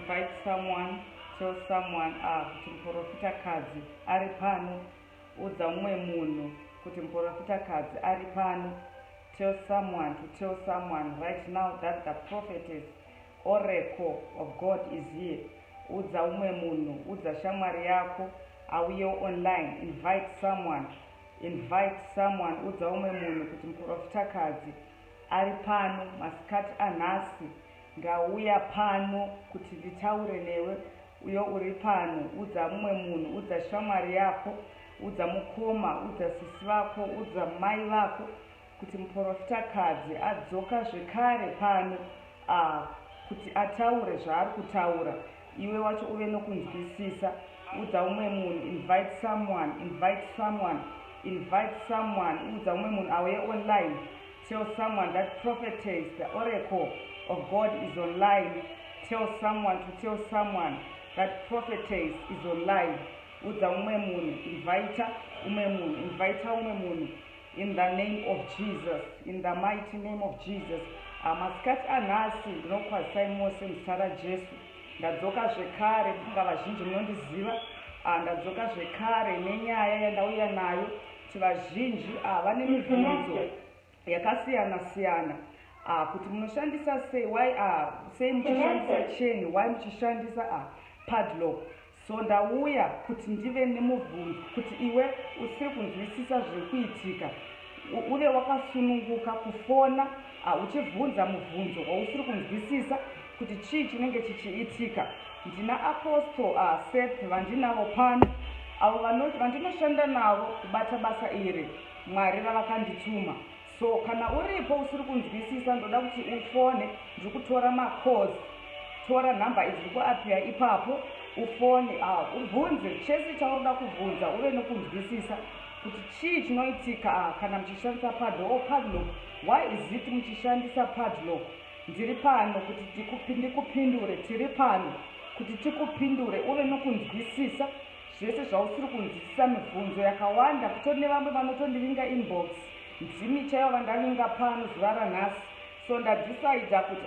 invite someone, tell someone kuti muprofitakadzi ari pano. Udza umwe munhu kuti muprofitakadzi ari pano. Tell someone to tell someone right now that the prophetess oracle of God is here. Udza umwe munhu, udza shamwari yako auye online. Invite someone, udza umwe munhu kuti muprofitakadzi ari pano masikati anhasi. Ngauya pano kuti nditaure newe, uyo uri pano. Udza umwe munhu, udza shamwari yako, udza mukoma, udza sisi vako, udza mai vako kuti muprofitakadzi adzoka zvekare pano kuti ataure zvaari kutaura, iwe wacho uve nokunzwisisa. Udza umwe munhu, invite someone, udza umwe munhu auye online. Tell someone that prophetess, the oracle of God is online. Tell someone to tell someone that prophetess is online. Udza umwe munhu, invite umwe munhu in the name of Jesus, in the mighty name of Jesus. Masikati anhasi ndinokwazisai mose muzita raJesu. Ndadzoka zvekare, kunga vazhinji munondiziva. Ndadzoka zvekare nenyaya yandauya nayo kuti vazhinji vane mibvunzo yakasiyana siyana kuti munoshandisa sei, sei muchishandisa chain, why muchishandisa padlock. So ndauya kuti ndive nemubvunzo kuti iwe usiri kunzwisisa zviri kuitika, uve wakasununguka kufona uchibvunza mubvunzo wausiri kunzwisisa kuti chii chinenge chichiitika. Ndina apostle Seth vandinavo pano, avo vandinoshanda navo kubata basa iri Mwari ravakandituma. So kana uripo usiri kunzwisisa, ndoda kuti ufone. Ndiri kutora macourse, tora nhamba idzi kuapia ipapo, ufone ubvunze chese chaunoda kubvunza, uve nokunzwisisa kuti chii chinoitika kana muchishandisa padlock. Why is it muchishandisa padlock? Ndiri pano kuti ndikupindure, tiri pano kuti tikupindure, uve nokunzwisisa zvese zvausiri kunzwisisa. Mibvunzo yakawanda, kutori nevamwe vanotondivinga inbox, ndimi chaivo vandavinga pano zuva ranhasi. So ndadecida kuti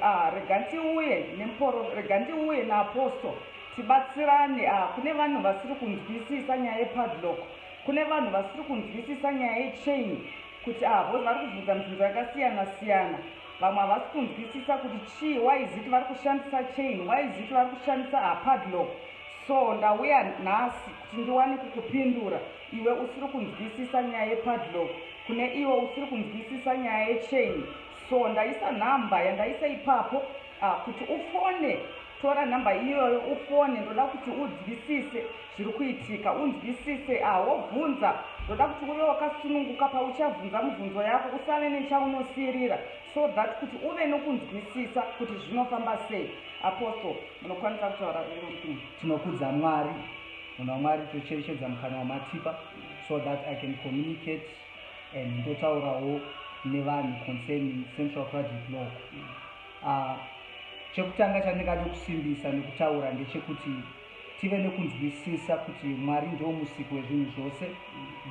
rega ndiuye naapostle tibatsirane. Kune vanhu vasiri kunzwisisa nyaya yepadlock, kune vanhu vasiri kunzwisisa nyaya yechain, kuti vose vari kubvunza mibvunzo yakasiyana siyana. Vamwe havasi kunzwisisa kuti chii, why is it vari kushandisa chain, why is it vari kushandisa padlock. So ndauya nhasi kuti ndiwane kukupindura iwe usiri kunzwisisa nyaya yepadlock, kune iwe usiri kunzwisisa nyaya yechain. So ndaisa nhamba yandaisa ipapo kuti ufone. Tora nhamba iyoyo ufone. Ndoda kuti unzwisise zviri kuitika, unzwisise wobvunza. Ndoda kuti uve wakasununguka pauchabvunza mibvunzo yako, usave nechaunosirira, so that kuti uve nokunzwisisa kuti zvinofamba sei. Apostle, munokwanisa kutaura uri? Tinokudza Mwari, munhu waMwari, tocherechedza mukana wamatipa so that I can communicate and ndotaurawo nevanhu concerning central project law. Chekutanga chandingada kusimbisa nekutaura ndechekuti tive nekunzwisisa kuti Mwari ndiwo musiki wezvinhu zvose.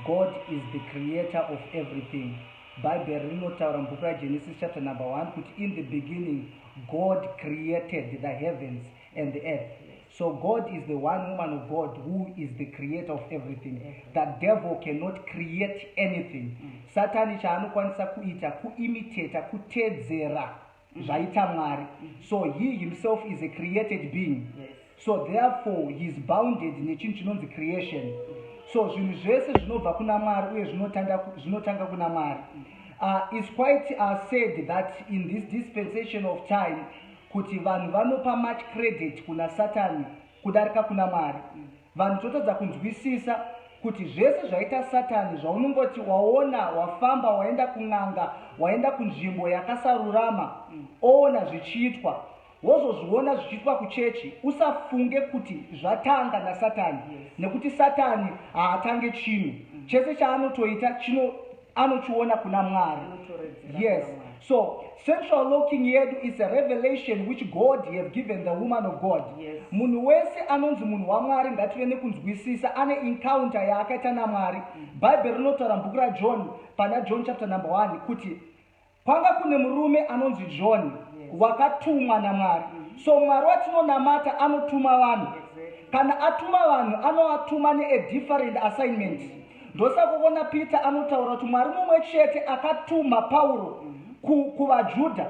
God is the creator of everything. Bible rinotaura mubhuku raGenesis chapter number 1 kuti in the beginning God created the heavens and the earth. So God is the one woman of God who is the creator of everything. The devil cannot create anything. Satani chaanokwanisa kuita kuimitate, kutedzera zvaita Mwari. So he himself is a created being. So therefore he is bounded nechinhu chinonzi creation. So zvinhu zvese zvinobva kuna Mwari uye zvinotanga kuna Mwari. It's quite said that in this dispensation of time kuti vanhu vanopa much credit kuna Satani kudarika kuna Mwari. Vanhu totadza kunzwisisa kuti zvese zvaita Satani, zvaunongoti waona, wafamba, waenda kun'anga, waenda kunzvimbo yakasarurama, oona zvichiitwa, wozozviona zvichiitwa kuchechi, usafunge kuti zvatanga naSatani, nekuti Satani haatange chinhu. Chese chaanotoita anochiona kuna Mwari. Yes. So central locking yedu is a revelation which God have given the woman of God. Munhu wese anonzi munhu waMwari ngative nekunzwisisa, ane encounter yaakaita naMwari. Bible rinotaura mubhuku raJohn, pana John chapter number 1 kuti panga kune murume anonzi John wakatumwa naMwari. So Mwari watinonamata anotuma vanhu. Kana atuma vanhu anovatuma ne a different assignment. Ndosakuona Peter anotaura kuti Mwari mumwe chete akatuma Pauro kuvaJudha.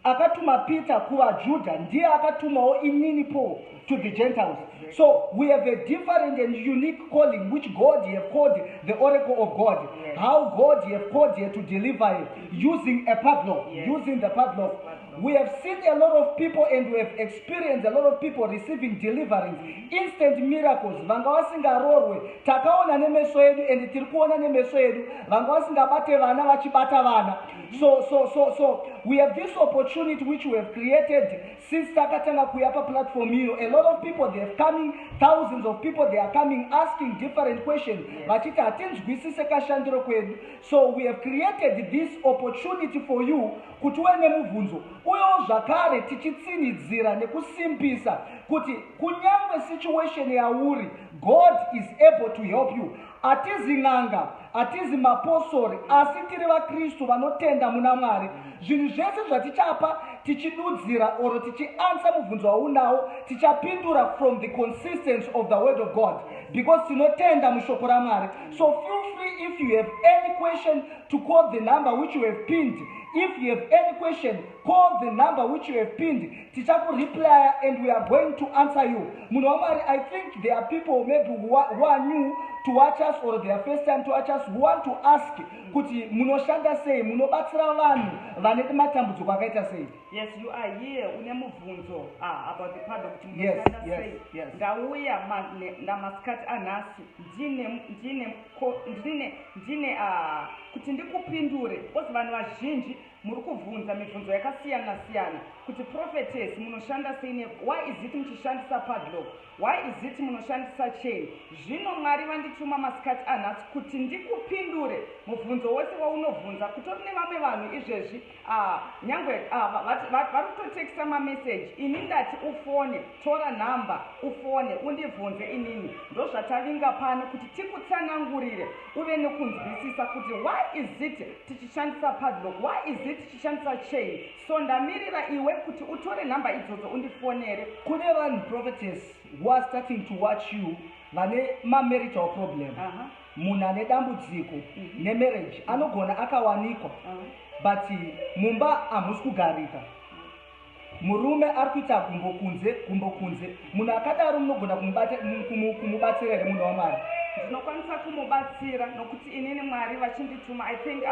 Akatuma Peter kuvaJudha, ndiye akatumawo inini Paul to the Gentiles. So we have a different and unique calling which God have called the oracle of God. Yes. How God have called you to deliver it using a padlock, using the padlock. We have seen a lot of people and we have experienced a lot of people receiving deliverance, instant miracles. Vanga vasingarorwe, takaona nemeso edu and tirikuona nemeso edu. Vanga vasingabate vana vachibata vana. So we have this opportunity which we have created since takatanga kuyapa platform here. A lot of people they have coming, thousands of people they are coming asking different questions. So we have created this opportunity for you kuti nemubvunzo uyo zvakare tichitsinidzira nekusimbisa kuti kunyangwe situation yauri God is able to help you. Atizi n'anga, atizi mapostori, asi tiri vaKristu vanotenda muna Mwari. Zvinhu zvese zvatichapa tichidudzira oro tichiansa mubvunzo waunawo tichapindura from the consistency of the word of God, because tinotenda mushoko raMwari. So feel free, if you have any question, to call the number which you have pinned. If you have any question, call the number which you have pinned. Tichaku reply and we are going to answer you. I think there are people maybe who are new to watch us or their first time to watch us who want to ask kuti munoshanda sei, munobatsira vanhu vaneti matambudziko akaita sei. Yes, you are here une mubvunzo about the part of kuti munoshanda sei. Yes. Ndauya namasikati anhasi ndine kuti ndikupindure because vanhu vazhinji muri kubvunza mibvunzo yakasiyana siyana kuti Prophetess munoshanda sei, why is it muchishandisa padlock, why is it munoshandisa chain. Zvino Mwari vandituma masikati anhasi kuti ndikupindure mubvunzo wose waunovhunza. Kutori nevamwe vanhu izvezvi nyangwe vari kutotekisa mameseji, ini ndati ufone, tora nhamba ufone undibvunze inini. Ndozvatavinga pano kuti tikutsanangurire uve nekunzwisisa kuti why is it tichishandisa padlock, why is it tichishandisa chain. So ndamirira iwe kuti utore nhamba idzodzo undifonere. Kune vanhu Prophetess who are starting to watch you vane marital problem. Munhu ane dambudziko nemarriage anogona akawanikwa but mumba hamusi kugarika. Murume ari kuita gumbokunze. Munhu akadaro munogona kumubatsira here munhu waMwari. Ndinokwanisa kumubatsira nokuti inini Mwari vachindituma. I think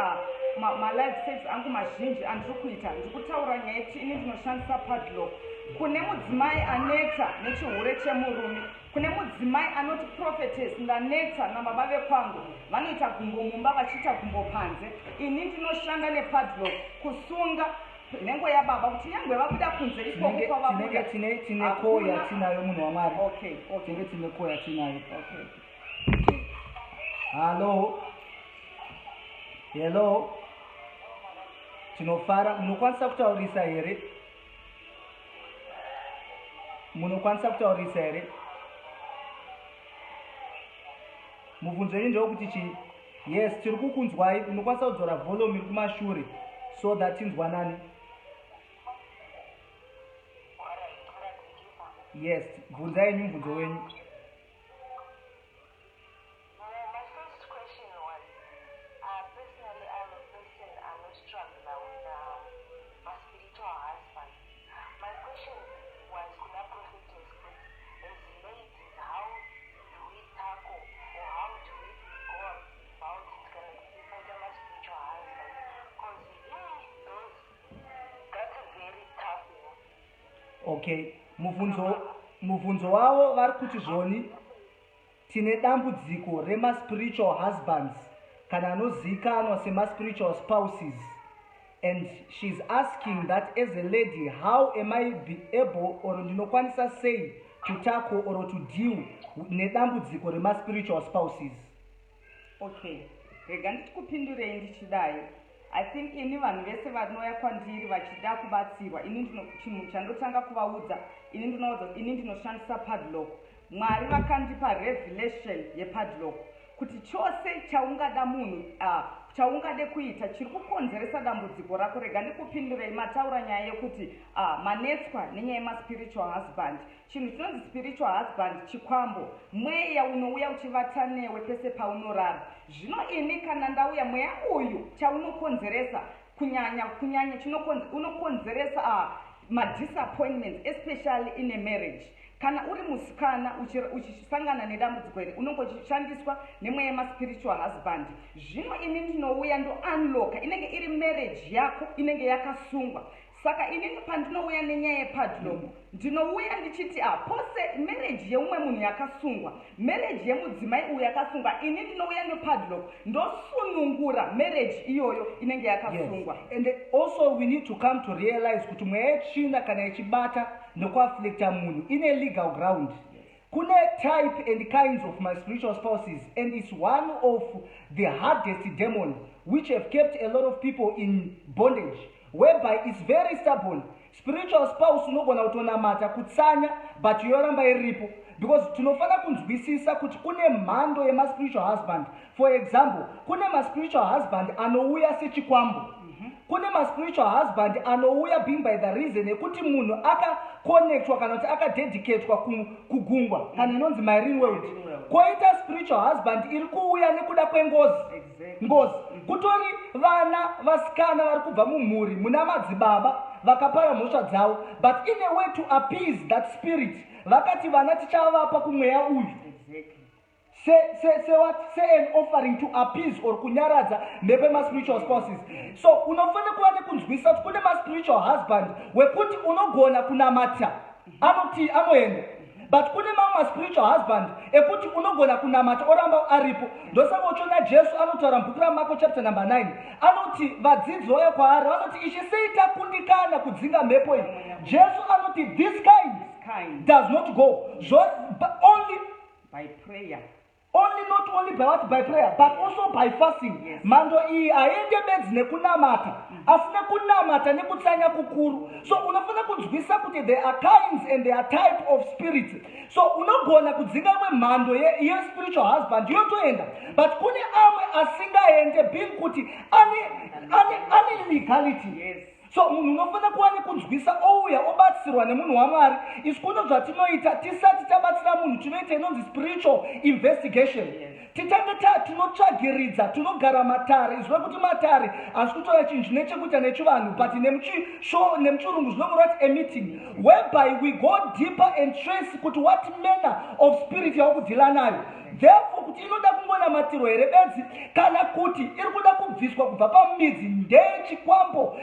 my life saves angu mazhinji andiri kuita ndikutaura nyaya yekuti ini ndinoshandisa padlock. Kune mudzimai aneta nechihure chemurume, kune mudzimai anoti Prophetess ndaneta nababa vekwangu vanoita gumbo mumba vachiita gumbo panze. Ini ndinoshanda nepadlock kusunga nhengo yababa kuti nyangwe vabuda kunze ikoko kwavabuda. Tine koya tinayo munhu waMwari. Okay. Tine koya tinayo. Hello. Tinofara, munokwanisa kutaurisa here? Mubvunzo yenyu ndewokuti chii? Yes, tiri kukunzwai. Munokwanisa kudzora volume iri kumashure so that tinzwanani. Yes, bvunzai nyu mubvunzo wenyu. Okay, mubvunzo wavo vari kuti zvoni tine dambudziko rema-spiritual husbands kana anozivikanwa sema-spiritual spouses, and she's asking that as a lady, how am I be able or ndinokwanisa sei to tackle or to deal nedambudziko rema-spiritual spouses. Okay, rega ndichikupindurei ndichidai. I think ini vanhu vese vanouya kwandiri vachida kubatsirwa, ini chinhu chandotanga kuvaudza, ini ndinoshandisa padlock. Mwari vakandipa revelation yepadlock kuti chose chaungada munhu chaungade kuita chiri kukonzeresa dambudziko rako. Rega ndikupindurei mataura nyaya yekuti manetswa nenyaya yemaspiritual husband. Chinhu chinonzi spiritual husband chikwambo, mweya unouya uchivata newe pese paunorara. Zvino ini kana ndauya mweya uyu chaunokonzeresa kunyanya unokonzeresa disappointments, especially in a marriage. Kana uri musikana uchisangana nedambudziko iri unongochishandiswa nemweya yemaspiritual husband. Zvino ini ndinouya ndo unlocka, inenge iri marriage yako inenge yakasungwa. Saka inini pandinouya nenyaya yepadlock ndinouya ndichiti pose marriage yeumwe munhu yakasungwa, marriage yemudzimai uyu yakasungwa, ini ndinouya nepadlock ndosunungura marriage iyoyo inenge yakasungwa. And also we need to come to realize kuti mweya yetsvina kana yechibata nekuaflecta munhu ine legal ground. Kune type and kinds of my spiritual spouses, and it's one of the hardest demons which have kept a lot of people in bondage, whereby it's very stubborn. Spiritual spouse unogona kutonamata kutsanya but yoramba iripo, because tinofana kunzwisisa kuti kune mhando yemaspiritual husband. For example, kune maspiritual husband anouya sechikwambo. Kune maspiritual husband anouya being by the reason yekuti munhu akaconnectwa kana kuti akadedicatwa kugungwa kana inonzi marine world. Koita spiritual husband iri kuuya nekuda kwengozi. Ngozi kutori vana vasikana vari kubva mumhuri muna madzibaba vakapara mhosva dzavo, but in a way to appease that spirit vakati vana tichavapa kumweya uyu. Say an offering to appease or kunyaradza mhepo yemaspiritual spouses. So unofana kuva nekunzwisisa kuti kune maspiritual husband wekuti unogona kunamata anoti anoenda, but kune mamwe maspiritual husband ekuti unogona kunamata oramba aripo. Ndosaka uchiona Jesu anotaura mubhuku raMarko chapter number 9 anoti vadzidzi vauya kwaari vanoti ichi sei takundikana kudzinga mhepo iyi. Jesu anoti this kind does not go but only by prayer. Not only by prayer, but also by fasting. Mando iyi aende bedzi nekunamata, asina kunamata nekutsanya kukuru. So unofana kunzwisisa kuti there are kinds and there are type of spirits. So unogona kudzinga imwe mhando ye spiritual husband yotoenda, but kune amwe asingaende being kuti ane legality. So munhu unofana kuva nekunzwisisa ouya obatsirwa nemunhu waMwari. Isi kuno zvatinoita tisati tabatsira munhu tinoita inonzi spiritual investigation. Titange tinotsvagiridza, tinogara matare. Izvo kuti matare asi kutora chinhu chine chekuita nechivanhu, but nemuchirungu zvinomura kuti a meeting whereby we go deeper and trace kuti what manner of spirit yaukudhila nayo. Therefore kuti inoda kungonamatirwa here bedzi kana kuti iri kuda kubviswa kubva pamidzi ndechikwambo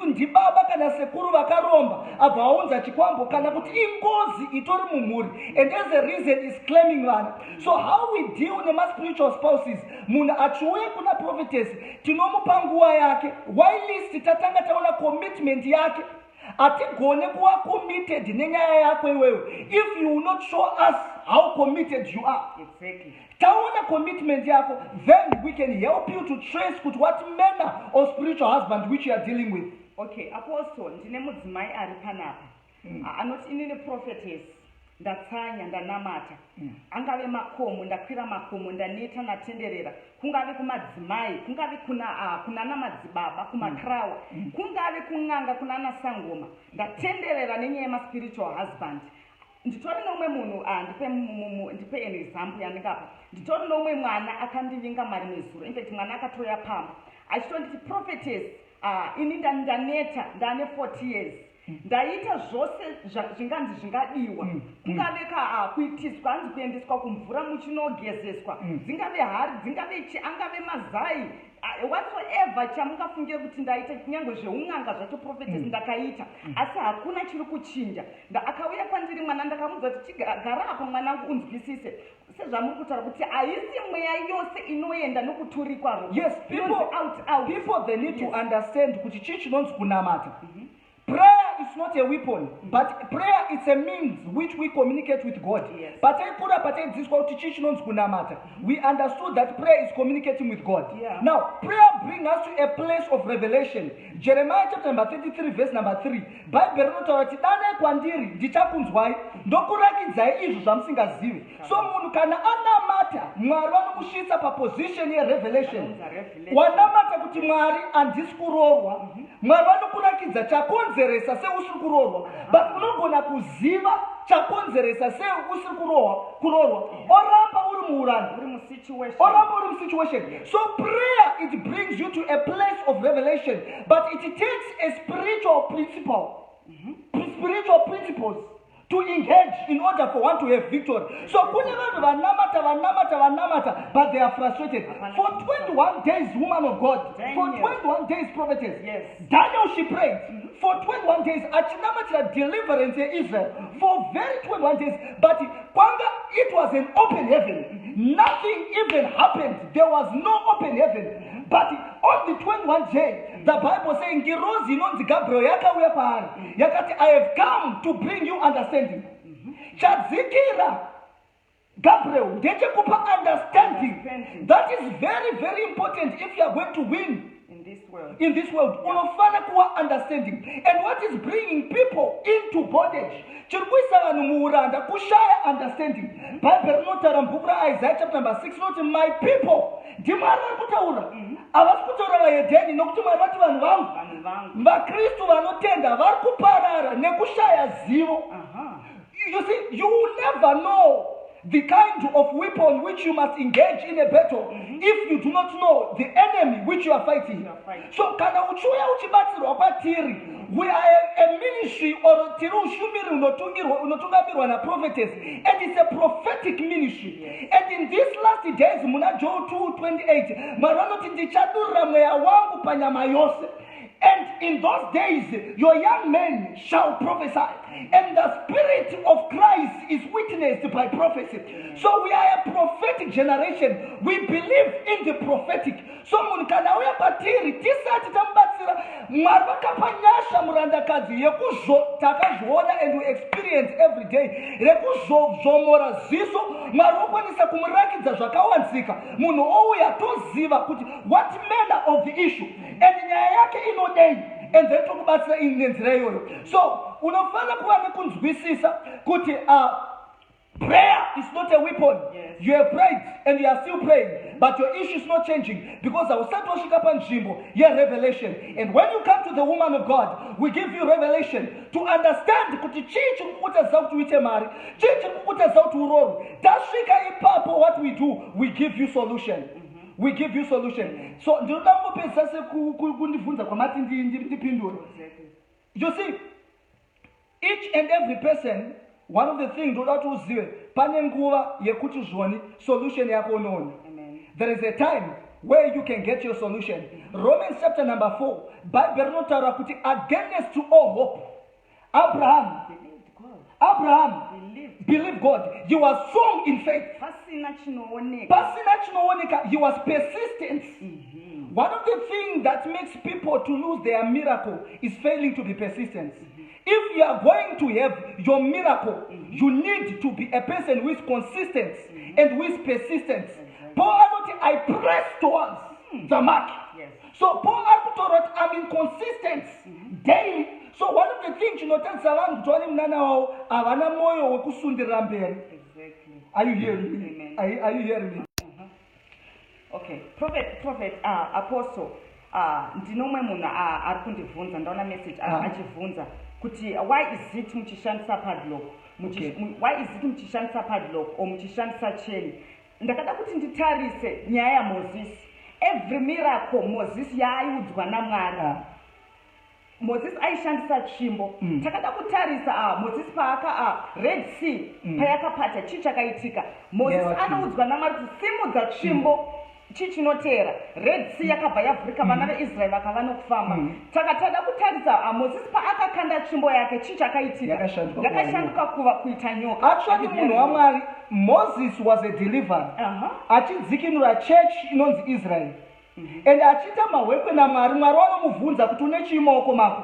ndibaba kana sekuru vakaromba abva aunza chikwambo kana kuti ingozi itori mumhuri, and as a reason is claiming vana. So how we deal nemaspiritual spouses, munhu achiuya kuna prophetess tinomupa nguva yake, whilst tatanga taona commitment yake. Atigone kuva committed nenyaya yako iwewe if you will not show us how committed you are. Exactly. Taona commitment yako, then we can help you to trace what manner of spiritual husband which you are dealing with. Okay, apostle ndine mudzimai ari panapa anoti inini prophetess ndatsanya ndanamata, angave makomo ndakwira makomo ndaneta natenderera, kungave kumadzimai, kungave kunana madzibaba kumakrawa, kungave kun'anga kunana sangoma, ndatenderera nenyaya yemaspiritual husband. Nditori nomwe munhu ndipe an example yandingapa. Nditori nomwe mwana akandivinga mari mezuro, in fact mwana akatoya pamba achitonditi prophetess ini ndaneta ndane 40 years ndaita zvose zvinganzi zvingadiwa, kungave kuitiswa hanzi kuendeswa kumvura muchinogezeswa, dzingave hari dzingave angave mazai whatsoever chamungafungire kuti ndaita kunyange zveun'anga zvacho prophetess ndakaita, asi hakuna chiri kuchinja. Akauya kwandiri mwana ndakamudza kuti gara apa mwanangu unzwisise sezvamuri kutaura kuti haisi mweya yose inoenda nokuturikwa roho. Yes, people they need to understand kuti chii chinonzi kunamata. Prayer is not a weapon, but prayer is a means which we communicate with God. Yes. But we understood that prayer is communicating with God. Yeah. Now, prayer brings us to a place of revelation. Jeremiah chapter number 33, verse number 3. Bible notaura dane kwandiri ndichakunzwai ndokurakidzai izvo zvamusingazivi. So munhu kana anamata Mwari vanomushisa paposition ye revelation. Wanamata kuti Mwari handisi kuroorwa. Mwari vanokurakidza chakonzeresa seusiri kuroorwa. But unogona kuziva chakonzeresa seusiri kuroorwa. Oramba uri muuranda. Oramba uri musituation. So prayer, it brings you to a place of revelation, but it takes a spiritual principle, spiritual principles to engage in order for one to have victory. So kune vanhu vanamata, but they are frustrated. For 21 days, woman of God, for 21 days, prophetess, yes. Daniel, she prayed for 21 days. Achinamata deliverance in Israel for very 21 days. But it was an open heaven. Nothing even happened. There was no open heaven. But on the 21st day, the Bible saying, I have come to bring you understanding. Chadzikira Gabriel, understanding. That is very, very important if you are going to win in this world. Yeah. Understanding. And what is bringing people into bondage? Understanding. Bible note Isaiah chapter number 6, not my people. You see, you will never know the kind of weapon which you must engage in a battle if you do not know the enemy which you are fighting. So, we are a ministry or a prophetess, and it's a prophetic ministry. Yes. And in these last days, Joel 2:28, and in those days, your young men shall prophesy, and the Spirit of Christ is witnessed by prophecy. So we are a prophetic generation. We believe in the prophetic. So munkanawe patiri tisati tambatsira marvakapanyasha murandakazi takazviona and we experience every day. Rekuzomora ziso marokwanisa kumurakidza zvakawanzika. Munhu ouya toziva kuti what manner of the issue and nyaya yake inodei. And then tokubatsira inenzira iyoyo. So unofana kuva nekunzwisisa kuti prayer is not a weapon. Yes. You have prayed and you are still praying, but your issue is not changing because I will start washing up and jimbo. Yeah, revelation. And when you come to the woman of God, we give you revelation to understand what we do, we give you solution. We give you solution. So you see, each and every person, one of the things solution. There is a time where you can get your solution. Romans chapter number 4, Bible against to all hope. Abraham believed God. He was strong in faith. He was persistent. One of the things that makes people to lose their miracle is failing to be persistent. If you are going to have your miracle, you need to be a person who is consistent and who is persistent. I press towards the mark. Yes. So Paul I'm inconsistent daily. So one of the things you know, exactly. Are you hearing me? Are you hearing me? Okay, prophet, apostle, ndinomwe munhu arikundibvunza ndaona message achibvunza kuti why is it muchishandisa padlock? Why is it muchishandisa padlock or muchishandisa chain? Ndakada kuti nditarise nyaya ya Moses. Every miracle Moses yaaiudzwa naMwari. Moses aishandisa tsvimbo. Takada kutarisa Moses paaka Red Sea payakapata chichakaitika. Moses anoudzwa naMwari kuti simudza tsvimbo chichinotera. Red Sea yakabva yavhurika vana veIsrael vakava nokufamba. Takatada kutarisa Moses paakakanda tsvimbo yake chichakaitika. Yakashanduka kuita nyoka. Actually munhu waMwari Moses was a deliverer. Achidzikinura church inonzi Israel. And achita mahwekwe naMwari, Mwari vanomubvunza kuti une chimaoko mako.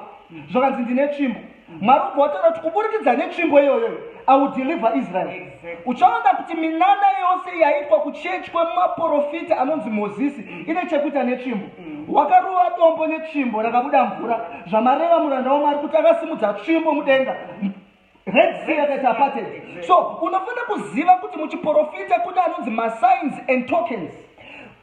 zvakanzi ndine tsvimbo. Mwari ubva wataura kuti kuburikidza netsvimbo iyoyo I will deliver Israel. Uchaona kuti minanda yose yaitwa kuchechi kwemaprofita anonzi Mozisi ine chekuita netsvimbo. Wakaruva dombo netsvimbo rakabuda mvura zvamareva muranda waMwari kuti akasimudza tsvimbo mudenga. Red Sea yakaita apartheid. So unofanira kuziva kuti muchiprofita kune anonzi masigns and tokens.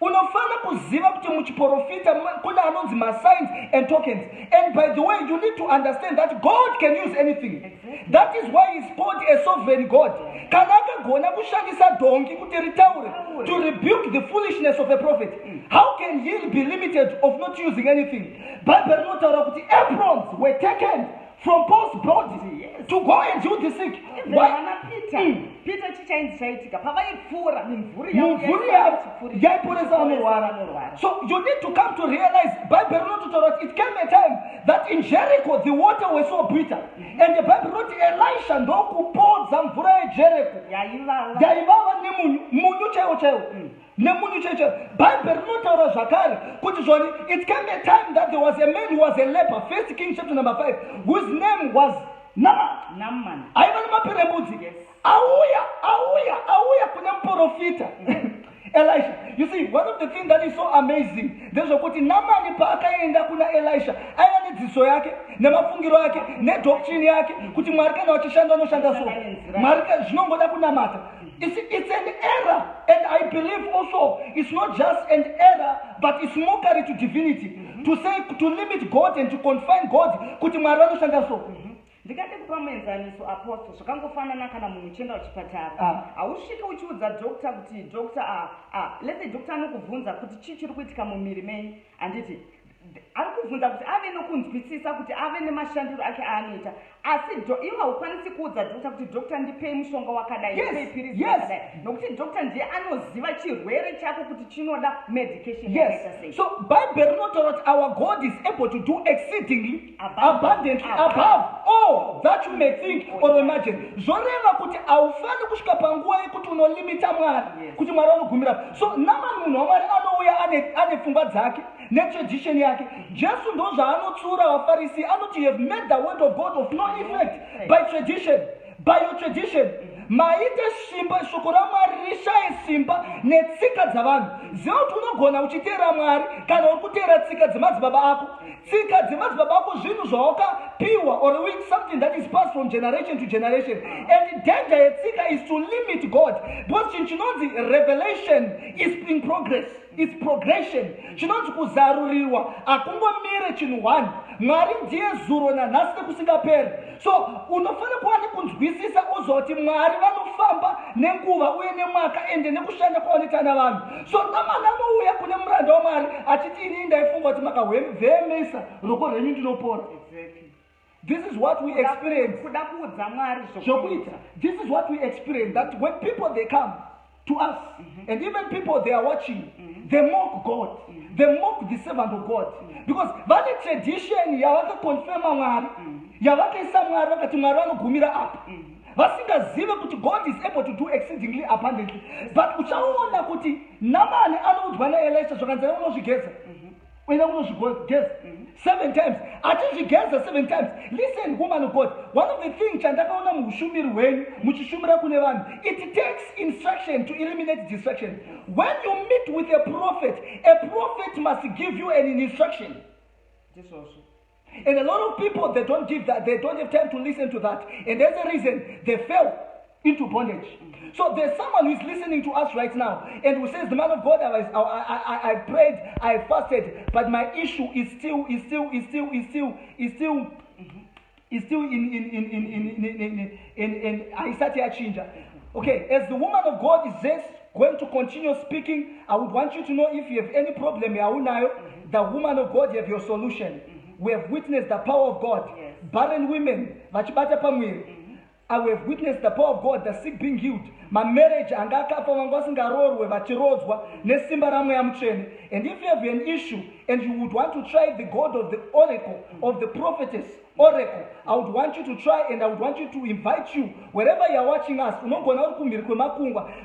Unofanira kuziva kuti muchiprofita kune anonzi masigns and tokens. And by the way, you need to understand that God can use anything. That is why he's called a sovereign God. Kana akagona kushandisa donki kuti ritaure to rebuke the foolishness of a prophet. How can he be limited of not using anything? Bible notaura kuti aprons were taken from Paul's body to go and heal the sick. Peter chichaitika pavaipfuura mimvuri yaiporesa vanorwara. So you need to come to realize Bible notaura it came a time that in Jericho the water was so bitter and the Bible wrote Elisha ndokupodza mvura yeJericho yaivava nemunyu chaiwo nemunyu chaiwo. Bible notaura zvakare kuti zvoni it came a time that there was a man who was a leper. 1 Kings chapter number 5 whose name was Naaman. Aiva nemaperembudzi. Auya kune muprofita Elisha. You see, one of the things that is so amazing, there's kuti Naaman paakaenda kuna Elisha aiva nedziso yake nemafungiro yake nedoctrine yake kuti Mwari kana wachishanda unoshanda so. Mwari zvinongoda kunamata. It's an error, and I believe also it's not just an error, but it's mockery to divinity. To say, to limit God and to confine God kuti Mwari wanoshanda so. Ndikade kupa muenzaniso apostle zvakangofanana kana munhu uchienda kuchipatara hausvika uchiudza dokta kuti dokta let's say dokta anokubvunza kuti chii chiri kuitika mumiri menyu handiti ari kubvunza kuti ave nokunzwisisa kuti ave nemashandiro ake aanoita asi iwe haukwanisi kuudza dokta kuti dokta ndipei mushonga wakadai ndipei pirizi yakadai nokuti dokta ndiye anoziva chirwere chako kuti chinoda medication yakaita sei. So Bible notaura kuti our God is able to do exceedingly abundantly above all that you may think or imagine. Zvoreva kuti haufani kusvika panguva yekuti unolimita Mwari kuti Mwari anogumira. So Naaman munhu waMwari anouya ane pfungwa dzake netradition yake. Jesu ndo zvaanotsiura vaFarisi anoti you have made the word of God of no effect by tradition, by your tradition. Maite simba shoko raMwari rishaye simba netsika dzavanhu. Ziva kuti unogona uchiteera Mwari kana uri kuteera tsika dzemadzibaba ako. Tsika dzemadzibaba ako zvinhu zvawakapiwa or something that is passed from generation to generation. And the danger yetsika is to limit God. Because chinonzi revelation is in progress. It's progression. Chinonzi kuzarurirwa akungomire chinhu one. Mwari ndiye zuro nanhasi nekusingaperi. So unofanira kuva nekunzwisisa uzoti Mwari vanofamba nenguva uye nemwaka ende nekushanda kwavanoita navanhu. So Naaman anouya kune muranda waMwari achiti ini ndaifunga kuti makavhemesa ruoko rwenyu ndinopora. This is what we experience. This is what we experience, that when people they come to us, and even people they are watching, they mock God. They mock the servant of God. Because that tradition yavakakonfirma Mwari, yavakaisa Mwari vakati Mwari vanogumira apa. Vasingazive kuti God is able to do exceedingly abundantly. But uchaona kuti Naaman anoudzwa naElisha zvakanzira unozvigeza. When unozvigeza 7 times. Achizvigeza 7 times. Listen, woman of God, one of the things chandakaona muhushumiri hwenyu muchishumira kune vanhu, it takes instruction to eliminate distraction. When you meet with a prophet must give you an instruction. This also. And a lot of people, they don't give that. They don't have time to listen to that. And that's the reason they fell into bondage. So there's someone who is listening to us right now and who says, the man of God, I prayed, I fasted, but my issue is still in I started a change. Okay, as the woman of God is just going to continue speaking, I would want you to know if you have any problem, the woman of God, you have your solution. We have witnessed the power of God. Yes. Barren women, I have witnessed the power of God, the sick being healed. My marriage, and if you have an issue and you would want to try the God of the oracle, of the prophetess, oracle. I would want you to try, and I would want you to invite you, wherever you are watching us,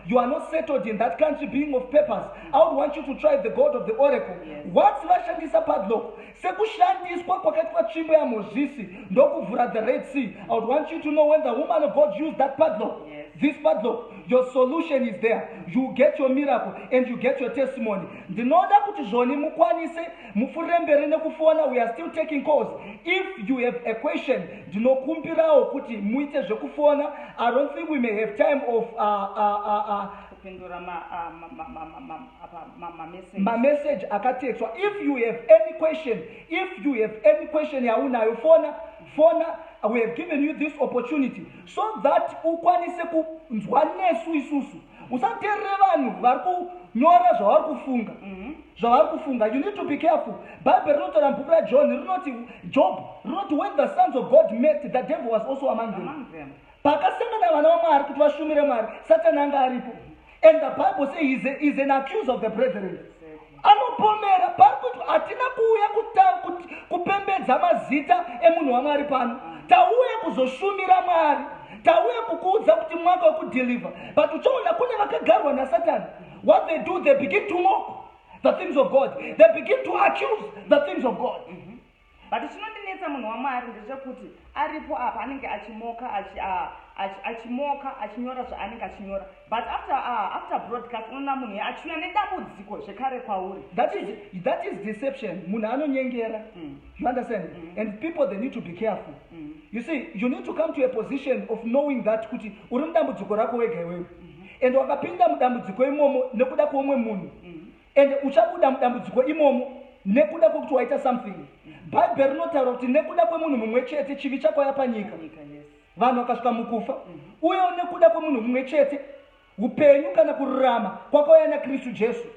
you are not settled in that country being of purpose. I would want you to try the God of the oracle. What's vashandisa padlock? Sekushandiswa kwakati kwa chimbo ya Mozisi, ndokuvhura the Red Sea. I would want you to know when the woman of God used that padlock, this padlock, your solution is there. You get your miracle and you get your testimony. Ndinoda kuti zvoni mukwanise mufurembere nekufona. We are still taking calls. If you have a question, ndinokumbirawo kuti muite zvekufona. I don't think we may have time of my message akatextwa. If you have any question yaunayo fona. We have given you this opportunity so that ukwanise kunzwa nesu isusu. Usaterere vanhu vari kunyora zvavari kufunga. You need to be careful. Bible rinotaura mubhuku raJohn rinoti when the sons of God met, the devil was also among them. Pakasangana vana vaMwari kuti vashumire Mwari, Satan anga aripo. And the Bible says he's an accuser of the brethren. Anopomera pari kuti hatina kuuya kupembedza mazita emunhu waMwari pano. Tauya kuzoshumira Mwari. Tauya kukuudza kuti mwaka wekudeliver. But uchaona kune vakagarwa naSatan. What they do, they begin to mock the things of God. They begin to accuse the things of God. But chinondinetsa munhu waMwari ndechekuti aripo apa anenge achimoka achinyora zvaanenge achinyora. But after broadcast unoona munhu achiuya nedambudziko zvekare kwauri. That is deception. Munhu anonyengera. You understand? And people, they need to be careful. You see, you need to come to a position of knowing that kuti uri mudambudziko rako wega iwewe. And wakapinda mudambudziko imomo nekuda kweumwe munhu. And uchabuda mudambudziko imomo nekuda kwokuti waita something. Bible rinotaura kuti nekuda kwemunhu mumwe chete chivi chakwaya panyika. Vanhu vakasvika mukufa. Uyewo nekuda kwemunhu mumwe chete upenyu kana kururama kwakauya naKristu Jesu.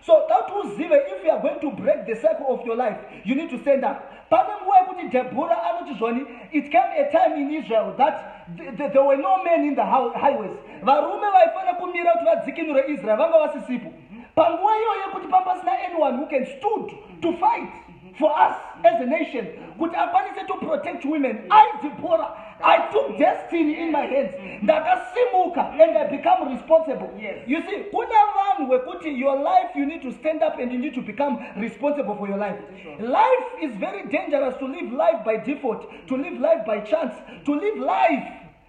So that uzive, if you are going to break the cycle of your life, you need to stand up. Pane nguva yekuti Deborah anoti zvoni, it came a time in Israel that there were no men in the highways. Varume vaifana kumira kuti vadzikinure Israel vanga vasisipo. Panguva iyoyo yekuti papasina anyone who can stood to fight for us as a nation, kuti akwanise to protect women. Deborah, I took destiny in my hands. Ndakasimuka and I become responsible. You see, kuna vanhu wekuti your life, you need to stand up and you need to become responsible for your life. Life is very dangerous to live life by default, to live life by chance, to live life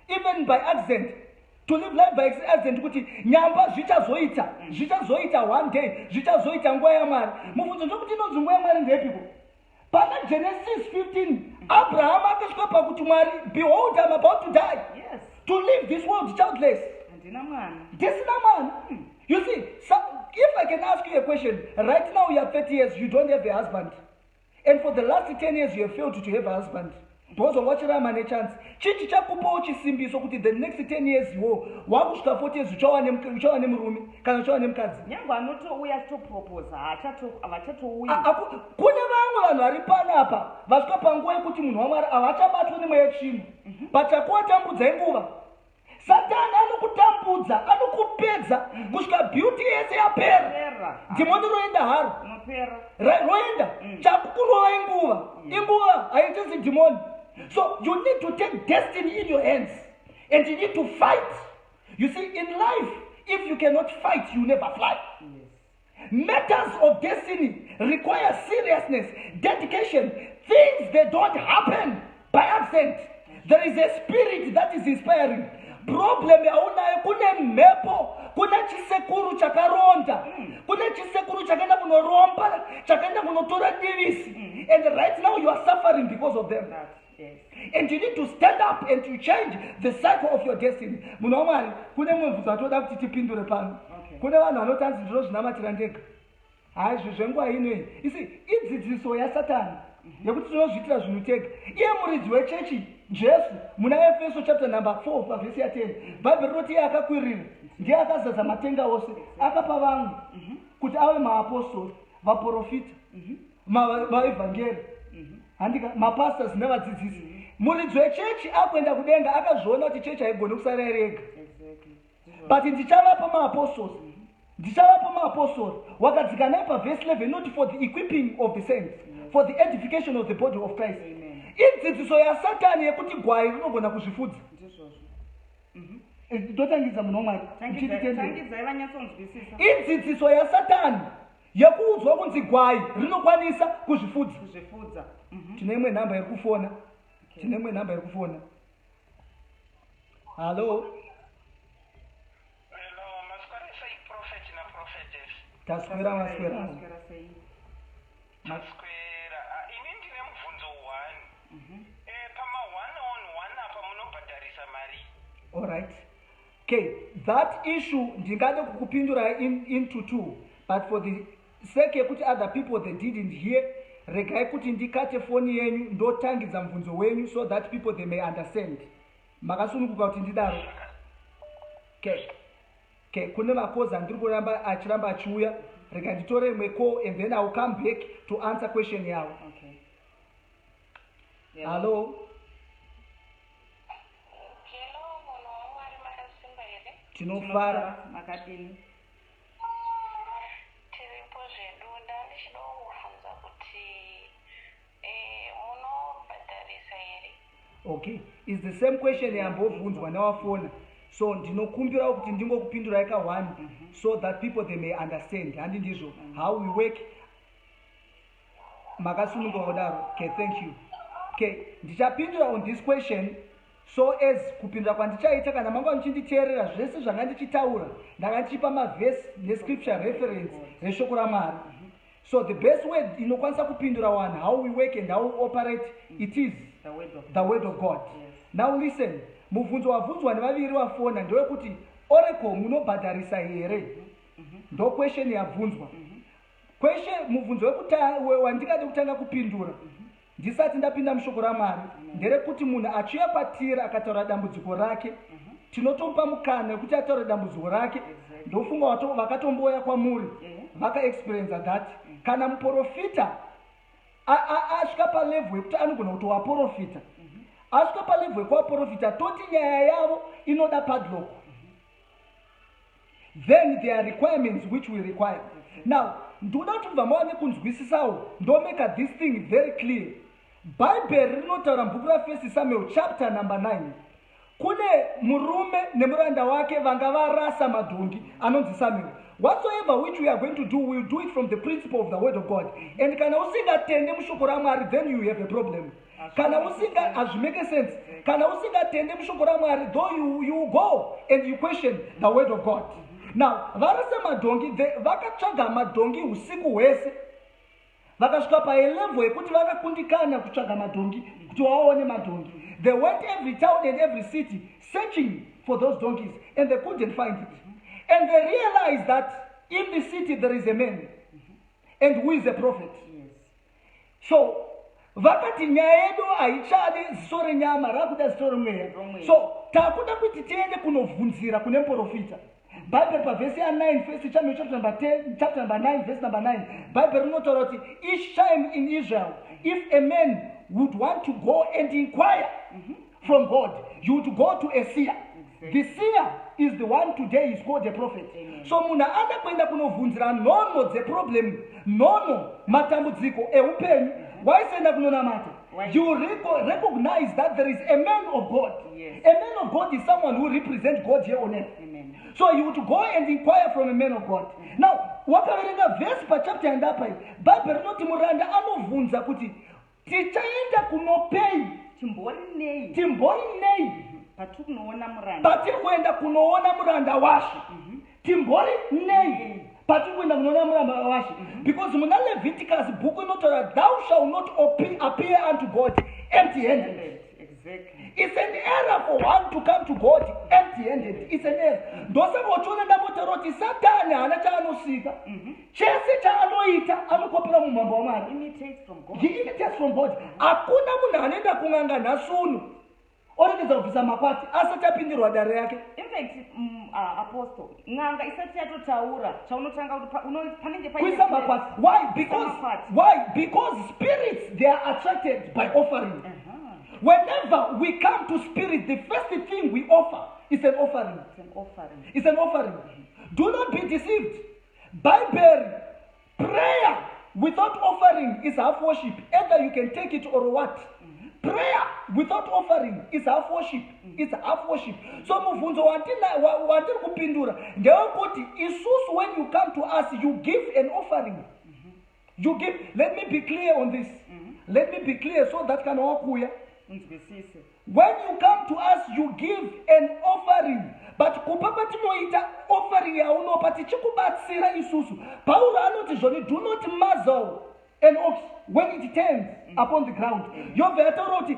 even by accident. To live life by accident kuti nyamba zvichazoita one day, zvichazoita nguva yaMwari. Mubvunzo ndokuti inonzi nguva yaMwari ndeyepiko? Pana Genesis 15, Abraham akasvika pakuti Mwari, behold, I'm about to die. To leave this world childless. Ndisina mwana. You see, if I can ask you a question, right now you are 30 years, you don't have a husband. And for the last 10 years you have failed to have a husband. Because of what you have a chance. Chichi chakupo chisimbiso kuti the next 10 years you wakusvika 40 years uchawa nemurume kana uchawa nemukadzi. Nyangwe anotouya to propose havachatouya. Kune vamwe vanhu vari panapa vasvika panguva yekuti munhu waMwari havachabatwi nemweya yechimo. Pachakuvatambudza inguva. Satani anokutambudza, anokupedza kusvika beauty yese yapera. Dhimoni roenda haro. Roenda. Chakukurova inguva haitesi dhimoni. So you need to take destiny in your hands and you need to fight. You see, in life, if you cannot fight, you never fly. Matters of destiny require seriousness, dedication. Things that don't happen by accident. There is a spirit that is inspiring. Problem yaunayo kune mhepo, kuna chisekuru chakaronda, kuna chisekuru chakaenda kunoromba, chakaenda kunotora divisi. And right now you are suffering because of them. And you need to stand up and to change the cycle of your destiny. Munhu waMwari, kune mubvunzo atoda kuti tipindure pano. Kune vanhu vanotanzi zviro zvinamatira ndega. Hai zvenguva inoyi. You see, idzidziso yaSatani yekuti tinozviitira zvinhu tega. Iye muridzi wechechi Jesu muna Efeso chapter number 4 verse 10. Bible rinoti iye akakwirira ndiye akazaza matenga ose akapa vamwe kuti ave maapostoli, vaprofita, vaevhangeri, handika mapastors nevadzidzisi. Muridzi wechechi akuenda kudenga akazviona kuti chechi haigoni kusara iri yega. But ndichavapa maapostoli, ndichavapa maapostoli. Wakadzika naye paverse 11, not for the equipping of the saints, for the edification of the body of Christ. idzidziso yasatani yekuti gwai rinogona kuzvifudza. ndizvozvo. Ndotangidza munhu wamwari tangidzai vanyatsonzwisisa. idzidziso yasatani yekuudzwa kunzi gwai rinokwanisa kuzvifudza. Tine imwe nhamba iri kufona. Halo. Taswera maswera. Ini ndine mubvunzo 1. Pama 1-on-1 apa munobhadharisa mari. All right. Okay, that issue ndingade kukupindura into 2, but for the sake yekuti other people they didn't hear, regai kuti ndikate foni yenyu ndotangidza mubvunzo wenyu so that people they may understand. Makasununguka kuti ndidaro. Okay, kune makoza ndiri kuramba achiramba achiuya. Rega nditore imwe call and then I will come back to answer question yavo. Okay. Hello. Tinofara makadini. Tiripo zvedu ndichida kuvhunza kuti munobhadharisa here. Okay, it's the same question yambobvunzwa nawafona. So ndinokumbira kuti ndingokupindurai ka 1 so that people they may understand. Handi ndizvo how we work. Makasununguka kudaro. Okay, thank you. Okay, ndichapindura on this question. So as kupindura kwandichaita kana manga muchinditeerera zvese zvanga ndichitaura ndakandichipa mavhesi nescripture reference reshoko raMwari. So the best way inokwanisa kupindura one how we work and how we operate, it is the word of God. Yes. Now listen, mubvunzo wabvunzwa nevaviri vafona ndewekuti oracle munobhadharisa here. Ndo question yabvunzwa. Question mubvunzo wandingade kutanga kupindura ndisati ndapinda mushoko raMwari nderekuti munhu achiuya kwatiri akataura dambudziko rake, tinotomupa mukana wekuti ataure dambudziko rake. Ndofunga vakatomboya kwamuri vakaexperience that kana muprofita asvika palevel yekuti anogona kuti waprofita, asvika palevel yekuwaprofita toti nyaya yavo inoda padlock, then there are requirements which we require. Now ndoda kuti bva mawane kunzwisisawo ndomeka this thing very clear. Bible rinotaura mubhuku raFirst Samuel chapter number 9. Kune murume nemuranda wake vanga varasa madhongi anonzi Samuel. Whatsoever which we are going to do, we will do it from the principle of the word of God. And kana usingatende mushoko raMwari, then you have a problem. Kana usinga azvimeke sense. Kana usingatende mushoko raMwari, though you go and you question the word of God. Now, varasa madhongi, vakatsvaga madhongi usiku hwese. Vakasvika palevel yekuti vakakundikana kutsvaga madhongi kuti vaone madhongi. They went every town and every city searching for those donkeys and they couldn't find it. And they realized that in the city there is a man and who is a prophet. Yes. So vakati nyaya yedu haichade ziso renyama rakuda ziso remweya. So takuda kuti tiende kunovhunzira kune muprofita. Bible pavhesi ya9 first Samuel chapter number 9 verse number 9. Bible rinotaura kuti each time in Israel if a man would want to go and inquire from God, you would go to a seer. The seer is the one today is called a prophet. Amen. So munhu ada kuenda kunovhunzira nono dzeproblem, nono matambudziko eupenyu, waisaenda kunonamata. You recognize that there is a man of God. Yes. A man of God is someone who represents God here on earth. Amen. So you would go and inquire from a man of God. Now, wakaverenga verse pa chapter yandapa iyi, Bible rinoti muranda anovhunza kuti tichaenda kunopei, timbori nei patiri kunoona muranda, patiri kuenda kunoona muranda washe, timbori nei patiri kuenda kunoona muranda washe. Because muna Leviticus bhuku inotaura thou shalt not appear unto God empty-handed. Exactly. It's an error for one to come to God empty-handed. It's an error. Ndosaka wachiona ndamotaroti Satani hana chaanosika. Chese chaanoita anokopera mumambo waMwari. Imitates from God. He imitates from God. Hakuna munhu anoenda kung'anga nhasunu oregedza kubvisa makwati asati apindirwa dare yake. In fact, apostle, n'anga isati yatotaura chaunotanga kuti panenge Kuisa makwati. Why? Because spirits they are attracted by offering. Whenever we come to spirit, the first thing we offer is an offering. It's an offering. Do not be deceived. Bible, prayer without offering is half worship. Either you can take it or what? Prayer without offering is half worship. It's half worship. So muvunzo wantiri kupindura ndewekuti isusu, when you come to us, you give an offering. You give. Let me be clear on this. Let me be clear so that can wakuya. When you come to us, you give an offering. But kupapa tinoita offering yaunopa tichikubatsira isusu. Paulo anoti zvoni, do not muzzle an ox when it turns upon the ground. Yobva yatoroti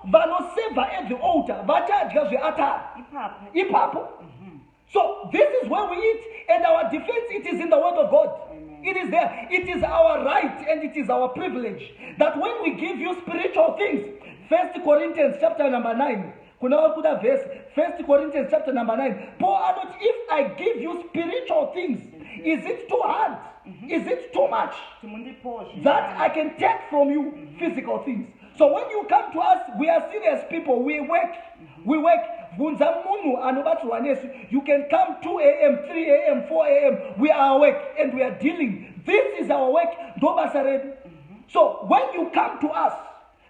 vanoseva at the altar vachadya zveatari ipapo. So this is where we eat, and our defense, it is in the word of God. It is there. It is our right and it is our privilege that when we give you spiritual things, 1 Corinthians chapter number 9, kuna verse, 1 Corinthians chapter number 9, Paul adds, if I give you spiritual things, is it too hard? Is it too much that I can take from you physical things? So when you come to us, we are serious people. We work. We work. You can come 2 a.m., 3 a.m., 4 a.m. We are awake and we are dealing. This is our work. So when you come to us,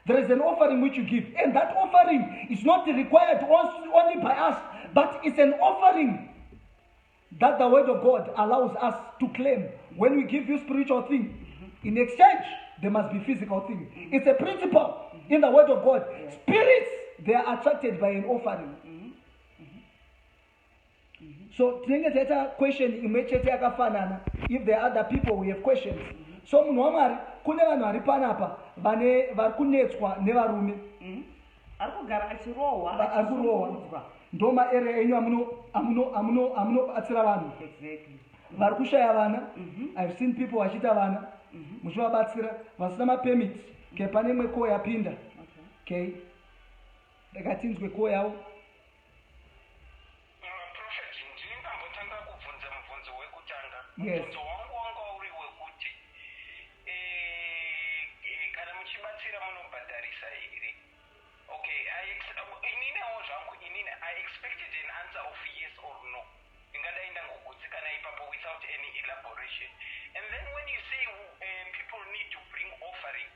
there is an offering which you give. And that offering is not required only by us, but it's an offering that the word of God allows us to claim. When we give you spiritual things, in exchange, there must be physical things. It's a principle in the word of God. Spirits, they are attracted by an offering. So, question, if there are other people, we have questions. So, kune vanhu vari panapa vari kunetswa nevarume arikurohwa ndo maarea enyu amunobatsira vanhu vari kushaya vana. I've seen people vachiita vana muchivabatsira vasina mapemit. Okay, pane imwe koo yapinda. Okay, rakatinzwe koo yavo. Yes. I expected an answer of yes or no. Without any elaboration. And then when you say people need to bring offering,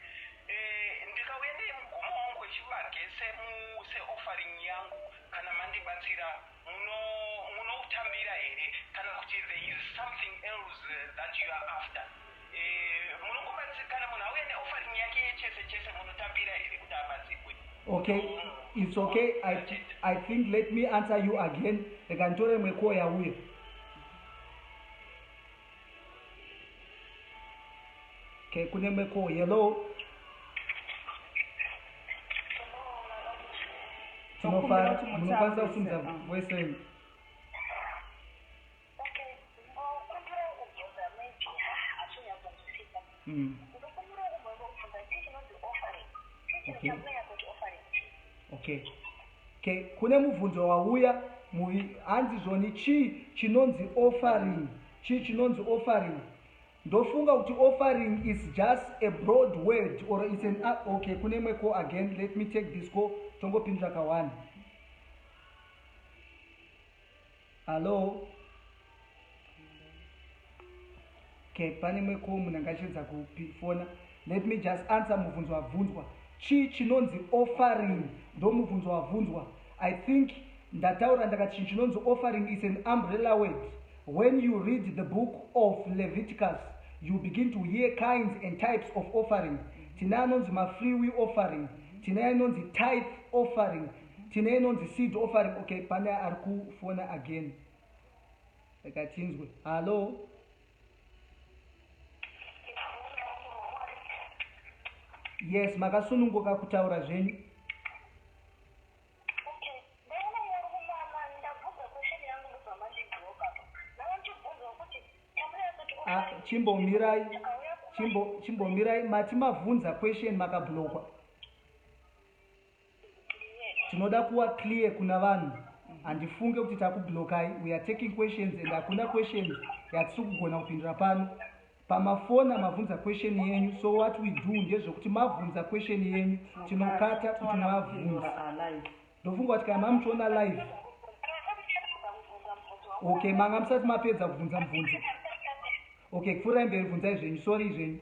offering yangu kana mandibatsira munoutambira here kana kuti there is something else that you are after. Munokubatsira munhu auya neoffering yake yechese munotambira here kuti abatsirwe. Okay, it's okay. I think let me answer you again. Rekantore mweko ya uye. Okay, kune mweko hello. Tunofara munokwanisa kufunza wese. Okay. Okay, kune mubvunzo wauya hanzi zvoni chinonzi offering. Chinonzi offering. Ndofunga kuti offering is just a broad word or it's an okay, kune imwe call again. Let me take this call. Tongopindura ka1. Hello. Okay, pane imwe call munhu angachedza kufona. Let me just answer mubvunzo wabvunzwa. Chinonzi offering ndo mubvunzo wabvunzwa. I think ndataura ndakati chinonzi offering is an umbrella word. When you read the book of Leviticus, you begin to hear kinds and types of offering. Tina anonzi free will offering, tina anonzi tithe offering, tina anonzi seed offering. Okay, pane ariku phone again. Ekatinzwe. Hello. Yes, makasununguka kutaura zvenyu. Chimbomirai mati mavunza question makablokwa. Tinoda kuwa clear kuna vanhu. Andifunge kuti takublokai. We are taking questions and hakuna questions yatisukugona kupindura pano. Pamafona mavunza question yenyu. So what we do ndezvokuti mavunza question yenyu tinokata kuti mavunza. Ndofunga kuti kana muchiona live. Okay, manga musati mapedza kubvunza mubvunzo. Okay, kupfuura mberi bvunzai zvenyu. Sorry zvenyu.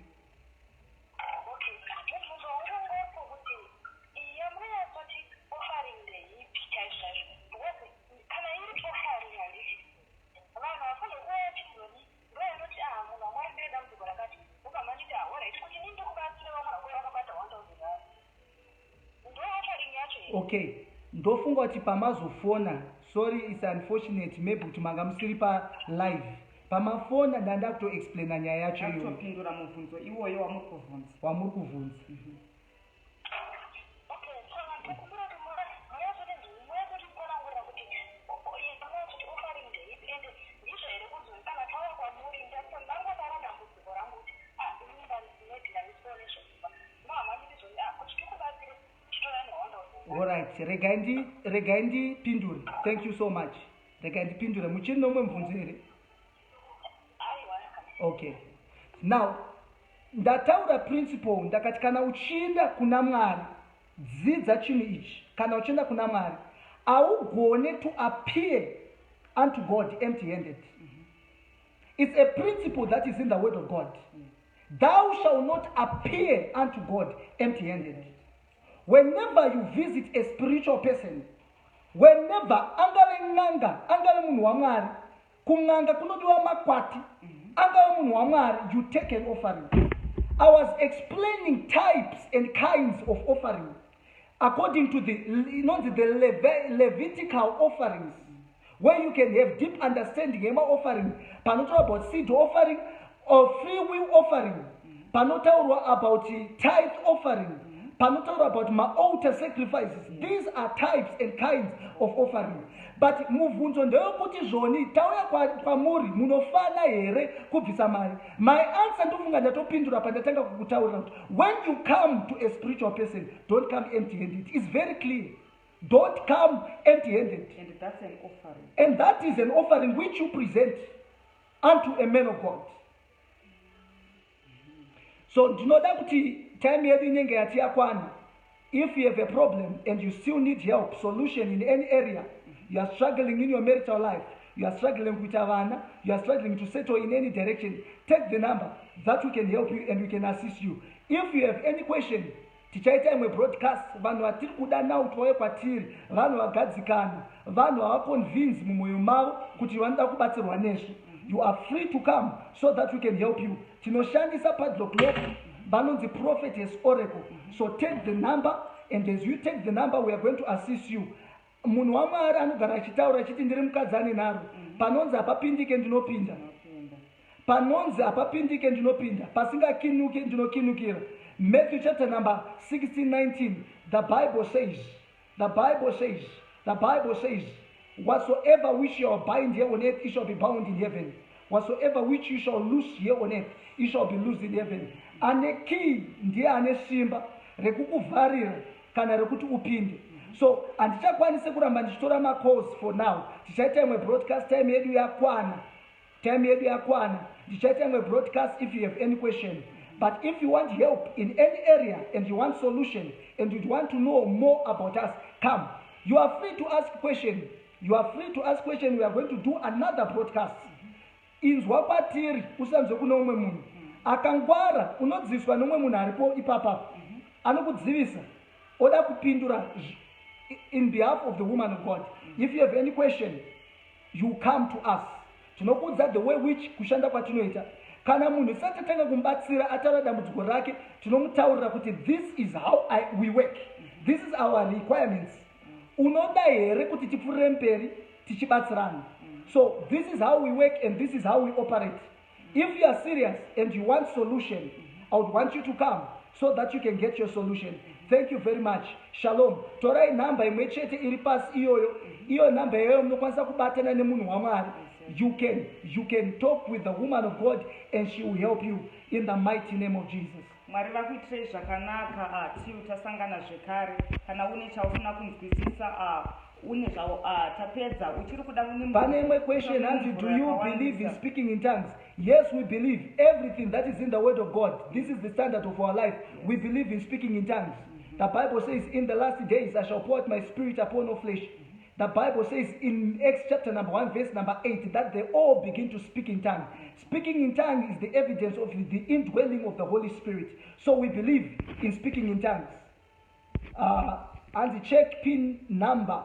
Okay, ndofunga kuti pamazofona, sorry it's unfortunate maybe kuti manga musiri pa live pamafona ndanda kutoexplaina nyaya yacho iyo kutopindura mubvunzo iwoyo wamuri kuvhunza. Alright, regai ndipindure. Thank you so much. Regai ndipindure. Muchiri nomwe mubvunzo here? Okay. Now, ndataura principle ndakati kana uchienda kuna Mwari, dzidza chinhu ichi. Kana uchienda kuna Mwari, augone to appear unto God empty-handed. It's a principle that is in the word of God. Thou shalt not appear unto God empty-handed. Whenever you visit a spiritual person, whenever angale nganga, angale munhu wa Mwari, kunganga kunodiwa makwati, angale munhu wa Mwari, you take an offering. I was explaining types and kinds of offering according to the Levitical offerings, where you can have deep understanding about offering. Panotaurwa about seed offering or free will offering. Panotaurwa about tithe offering. Panotaurwa about altar sacrifices. These are types and kinds of offering. But mubvunzo ndeyokuti zvoni tauya kwamuri munofana here kubvisa mari. My answer ndofunga ndatopindura pandatanga kukutaurira kuti when you come to a spiritual person, don't come empty-handed. It's very clear. Don't come empty-handed. And that's an offering. And that is an offering which you present unto a man of God. So ndinoda kuti time yedu inenge yati yakwana. If you have a problem and you still need help, solution in any area, you are struggling in your marital life, you are struggling with Havana, you are struggling to settle in any direction, take the number that we can help you and we can assist you. If you have any question, tichaita imwe broadcast, vanhu vatiri kuda nawo kuti vauye kwatiri, vanhu vagadzikana, vanhu havaconvince mumwoyo mavo kuti vanoda kubatsirwa nezvo. You are free to come so that we can help you. Tinoshandisa padlock lock, vanonzi Prophetess Oracle. So take the number, and as you take the number, we are going to assist you. Munhu wa Mwari anogara achitaura achiti ndiri mukadzi ane nharo, panonzi hapapindike ndinopinda, panonzi hapapindike ndinopinda, pasingakinuke ndinokinukira. Matthew chapter number 16:19, the Bible says, whatsoever which you shall bind here on earth, it shall be bound in heaven. Whatsoever which you shall loose here on earth, it shall be loosed in heaven. Ane key ndiye ane simba rekukuvharira kana rekuti upinde. So andichakwanise kuramba ndichitora macalls for now. Tichaita imwe broadcast, time yedu yakwana. Tichaita imwe broadcast if you have any question. But if you want help in any area and you want solution and you want to know more about us, come. You are free to ask question. We are going to do another broadcast. Inzwa kwatiri usanzwe kuno umwe munhu. Akangwara unodziviswa nomwe munhu aripo ipapa. Anokudzivisa. Oda kupindura in behalf of the woman of God. If you have any question, you come to us. Tinokudza the way which kushanda kwatinoita. Kana munhu satatanga kumbatsira ataura dambudziko rake, tinomutaurira kuti this is how we work. This is our requirements. Unoda here kuti tipfurire mberi tichibatsirana. So this is how we work and this is how we operate. If you are serious and you want solution, I would want you to come so that you can get your solution. Thank you very much. Shalom. Torai number imwe chete iri pasi iyoyo. Iyo number iyoyo munokwanisa kubatana nemunhu wa Mwari. You can talk with the woman of God and she will help you in the mighty name of Jesus. Mwari vakuitirei zvakanaka. Tiu tasangana zvekare. Kana une chaufuna kunzwisisa une zvavo tapedza uchiri kuda pane imwe question hanzi, do you believe in speaking in tongues? Yes, we believe everything that is in the word of God. This is the standard of our life. We believe in speaking in tongues. The Bible says in the last days I shall pour out my spirit upon all flesh. The Bible says in Acts chapter number 1 verse number 8 that they all begin to speak in tongues. Speaking in tongues is the evidence of the indwelling of the Holy Spirit. So we believe in speaking in tongues. And the check pin number,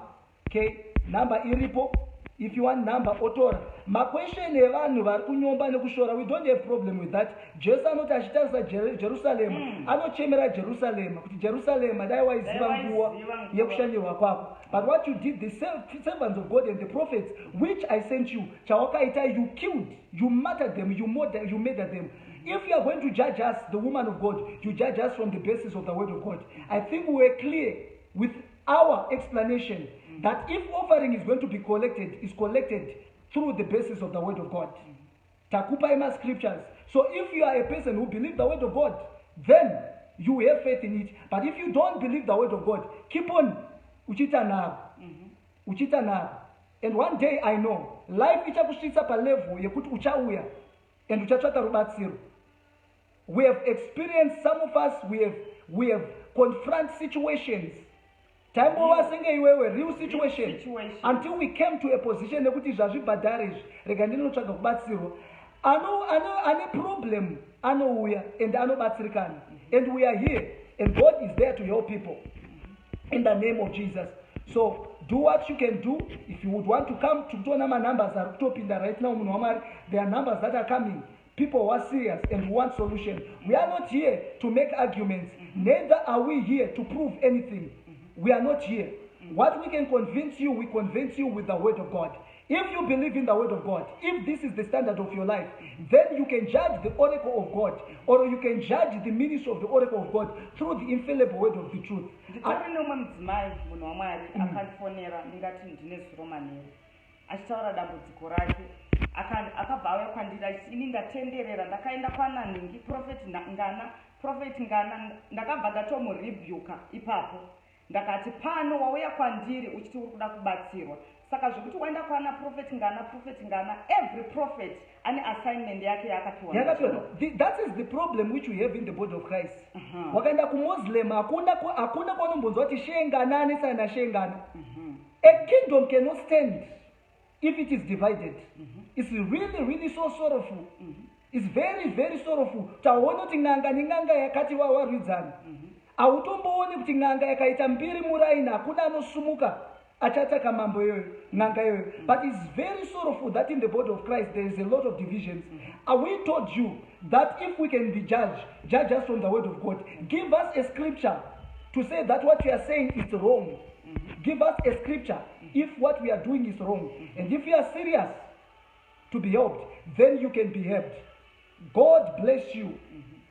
okay, number iripo if you want number otora maquestion evanhu vari kunyomba nekushora, we don't have problem with that. Jesu anoti achitarisa Jerusalema anochemera Jerusalema kuti Jerusalema dai waiziva nguva yekushandirwa kwako. But what you did, the servants of God and the prophets which I sent you, chawakaita, you killed, you murdered them, you murdered them. If you are going to judge us, the woman of God, you judge us from the basis of the word of God. I think we were clear with our explanation that if offering is going to be collected, is collected through the basis of the word of God. Takupa ema scriptures. So if you are a person who believes the word of God, then you have faith in it. But if you don't believe the word of God, keep on uchita na. Uchita na. And one day I know, life ichakushitsa pa level yekuti uchauya and uchatsvaka rubatsiro. We have experienced, some of us, we have confront situations. Time over singe iwewe real situation until we came to a position yekuti zvazvibhadhare rega ndinotsvaga kubatsirwa. Ane problem anouya and anobatsirikana, and we are here and God is there to help people in the name of Jesus. So do what you can do. If you would want to come to Tonama, numbers are top in the right now. There are numbers that are coming. People who are serious and want solution. We are not here to make arguments. Neither are we here to prove anything. We are not here. What we can convince you, we convince you with the word of God. If you believe in the word of God, if this is the standard of your life, then you can judge the oracle of God, or you can judge the ministry of the oracle of God through the infallible word of the truth. Achitaura dambudziko rake akabva auya kwandiri achiti ini ndatenderera ndakaenda kwananingi prophet ngana ndakabva ndatomurebuka ipapo ndakati pano wauya kwandiri uchiti uri kuda kubatsirwa. Saka zvekuti waenda kwana prophet ngana, every prophet ane assignment yake yakapiwa. That is the problem which we have in the body of Christ. Wakaenda kumuslim hakuna kwanombonzwa kuti shengana anesana shengana. A kingdom cannot stand if it is divided. It's really so sorrowful. It's very sorrowful. Taona kuti nganga ninganga yakati warwidzana. Automboone kuti nganga yakaita mbiri muraina hakuna anosumuka achataka mambo yoyo nganga yoyo. But it's very sorrowful that in the body of Christ there is a lot of divisions. We told you that if we can be judged, judge us from the word of God. Give us a scripture to say that what we are saying is wrong. Give us a scripture if what we are doing is wrong. And if you are serious to be helped, then you can be helped. God bless you.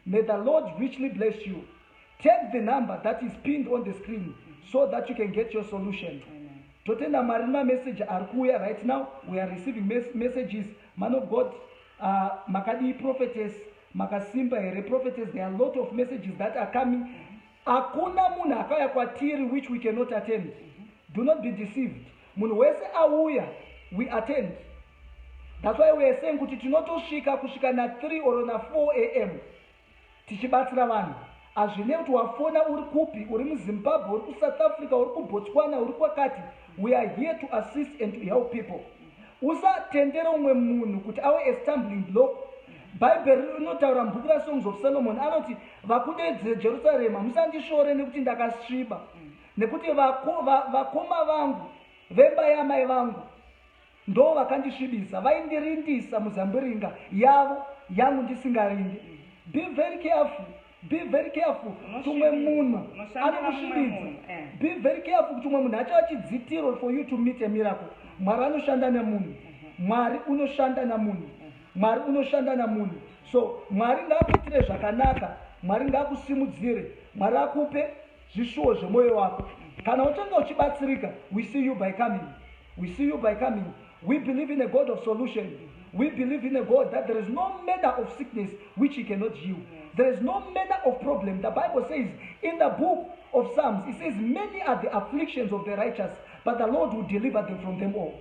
May the Lord richly bless you. Take the number that is pinned on the screen so that you can get your solution. Totenda marina message arkuya right now. We are receiving messages. Man of God, Makadi Prophetess, Makasimba Here Prophetess. There are a lot of messages that are coming. Akuna muna akaya kwatiri which we cannot attend. Do not be deceived. Munwese awuya, we attend. That's why we are saying kuti tinotoshika kushika na 3 or na 4 a.m. Tichibatsira vanhu. Azvine kuti wafona uri kupi, uri muZimbabwe, uri kuSouth Africa, uri kuBotswana, uri kwakati. We are here to assist and to help people. Usatendera umwe munhu kuti ave a stumbling block. Bible rinotaura mubhuku raSongs of Solomon anoti vakudedze Jerusalema musandishore nekuti ndakasviba, nekuti vakoma vangu vemba yamai vangu ndo vakandisvibisa, vaindirindisa muzambiringa yavo yangu ndisingarindi. Be very careful. Be very careful. Tumwe munhu anokusvibidza. Be very careful kuti tumwe munhu achava chidzitiro for you to meet a miracle. Mwari anoshanda nemunhu. Mwari unoshanda namunhu. Mwari unoshanda namunhu. So Mwari ngaakuitire zvakanaka, Mwari ngaakusimudzire, Mwari akupe zvishuwo zvemwoyo wako. Kana uchanga uchibatsirika, we see you by coming. We see you by coming. We believe in a God of solution. We believe in a God that there is no manner of sickness which he cannot heal. There is no manner of problem. The Bible says in the book of Psalms, it says many are the afflictions of the righteous, but the Lord will deliver them from them all.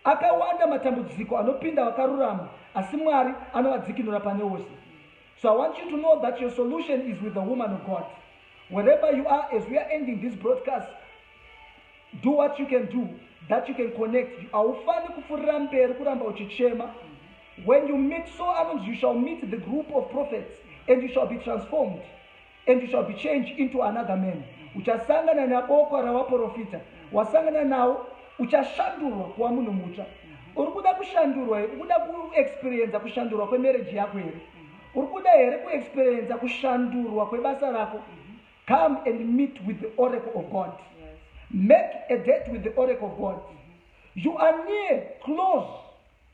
Akawanda matambudziko anopinda vakarurama, asi Mwari anovadzikinura pane wose. So I want you to know that your solution is with the woman of God. Wherever you are, as we are ending this broadcast, do what you can do, that you can connect. Aufani kufurira mberi kuramba uchichema. When you meet you shall meet the group of prophets, and you shall be transformed, and you shall be changed into another man. Uchasangana na boko ravaprofita, wasangana nao uchashandurwa kuva munhu mutsva. Uri kuda kushandurwa here? Uri kuda kuexperienza kushandurwa kwemarriage yako here? Uri kuda here kuexperienza kushandurwa kwebasa rako? Come and meet with the oracle of God. Make a date with the oracle of God. You are near, close,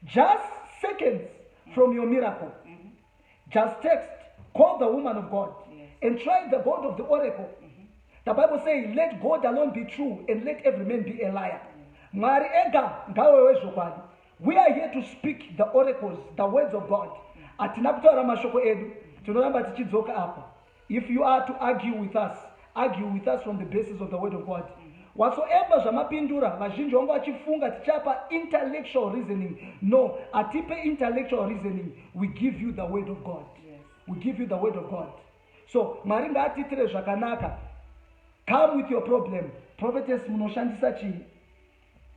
just seconds from your miracle. Just text, call the woman of God, and try the God of the oracle. The Bible says, let God alone be true, and let every man be a liar. We are here to speak the oracles, the words of God. If you are to argue with us from the basis of the word of God. Whatsoever zvamapindura vazhinji vangu vachifunga tichapa intellectual reasoning. No, atipe intellectual reasoning. We give you the word of God. We give you the word of God. So Mwari ngaatitire zvakanaka. Come with your problem. Prophetess munoshandisa chii?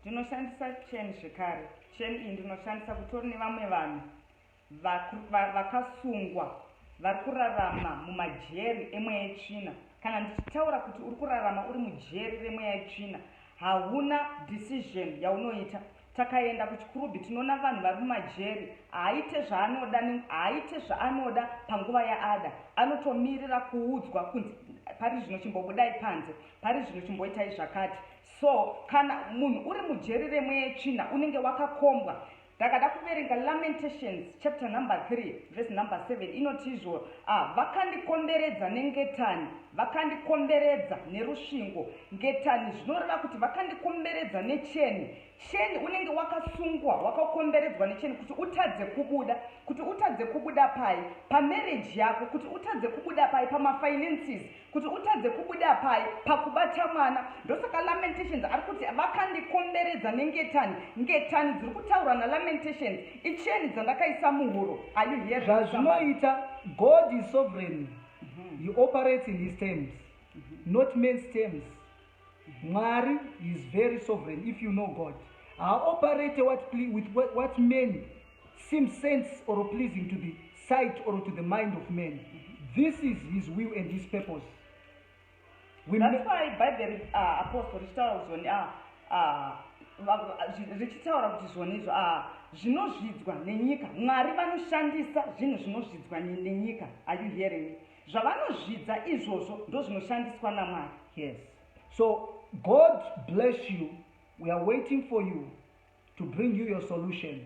Ndinoshandisa cheni zvekare. Cheni iyi ndinoshandisa kutori nevamwe vanhu vakasungwa vari kurarama mumajeri emweya yetsvina. Kana ndichitaura kuti uri kurarama uri mujeri remweya yetsvina, hauna decision yaunoita. Takaenda kuchikurubhi tinoona vanhu vari mumajeri, haaite zvaanoda panguva yaada. Anotomirira kuudzwa kunzi pari zvino chimbobudai panze, pari zvino chimboitai zvakati. So kana munhu uri mujeri remweya yetsvina unenge wakakombwa. Ndakada kuverenga Lamentations chapter number 3 verse number 7 inoti izvo, vakandikomberedza nengetani, vakandikomberedza nerusvingo. Ngetani zvinoreva kuti vakandikomberedza necheni. Cheni unenge wakasungwa, wakakomberedzwa necheni kuti utadze kubuda. Kuti utadze kubuda pai pamarriage yako, kuti utadze kubuda pai pamafinances, kuti utadze kubuda pai pakubata mwana. Ndosaka Lamentations ari kuti vakandikomberedza nengetani. Ngetani dziri kutaurwa naLamentations icheni dzandakaisa muhuro. Are you here? Zvazvinoita, God is sovereign. He operates in his terms, not men's terms. Mwari is very sovereign. If you know God, I operate with what men seem sense or pleasing to the sight or to the mind of men. This is his will and his purpose. That's why Bible apostle richitaura kuti zvonizvo zvinozvidzwa nenyika. Mwari vanoshandisa zvinhu zvinozvidzwa nenyika. Are you hearing me? Zvavanozvidza izvozvo ndo zvinoshandiswa naMwari. Yes. So God bless you. We are waiting for you to bring you your solution.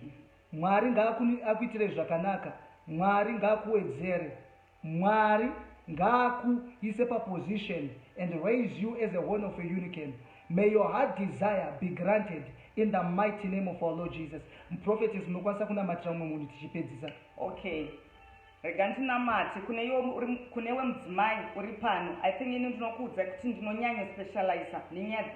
Mwari ngaakuitire zvakanaka. Mwari ngaakuwedzere. Mwari ngaakuise paposition and raise you as a horn of a unicorn. May your heart desire be granted in the mighty name of our Lord Jesus. Prophetess munokwanisa kunamatira mumwe munhu tichipedzisa. Okay. Rega ndinamati kunewe mudzimai uri pano. I think ini ndinokuudza kuti ndinonyanya specialize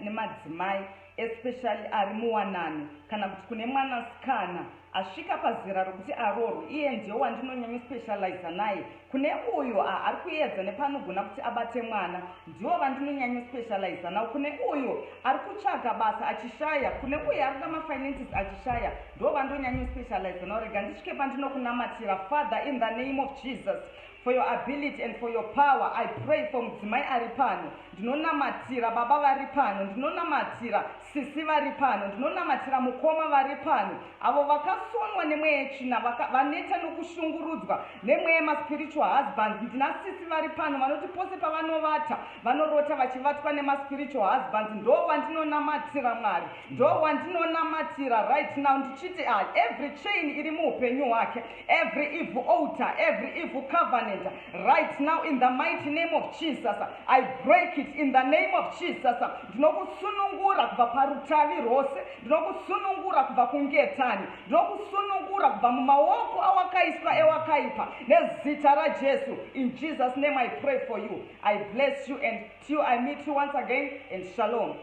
nemadzimai especially ari muwanano, kana kuti kune mwanasikana asvika pazera rokuti aroorwe, iye ndiyo wandinonyanya specialize naye. Kune uyo ari kuedza nepanogona kuti abate mwana, ndiwo vandinonyanya specialize nawo. Kune uyo ari kutsvaga basa achishaya, kune uyo ari namafinances achishaya, ndiwo vandinonyanya specialize nawo. Rega ndisvike pandinokunamatira. Father, in the name of Jesus, for your ability and for your power, I pray for mudzimai ari pano. Ndinonamatira baba vari pano, ndinonamatira sisi vari pano, ndinonamatira mukoma vari pano, avo vakasonwa nemweya yetsvina, vaneta nokushungurudzwa nemweya yemaspiritual husbands. Ndinasisi vari pano vanoti pose pavanovata vanorota vachivatwa nemaspiritual husbands. Ndo wandinonamatira Mwari, ndo wandinonamatira right now ndichiti every chain iri muupenyu hwake, every evil altar, every evil covenant, right now in the mighty name of Jesus, I break it in the name of Jesus. Ndinokusunungura kubva parutavi rwose, ndinokusunungura kubva kungetani, ndinokusunungura kubva mumaoko awakaiswa ewakaipa nezita raJesu. In Jesus' name I pray for you. I bless you, and till I meet you once again, and shalom.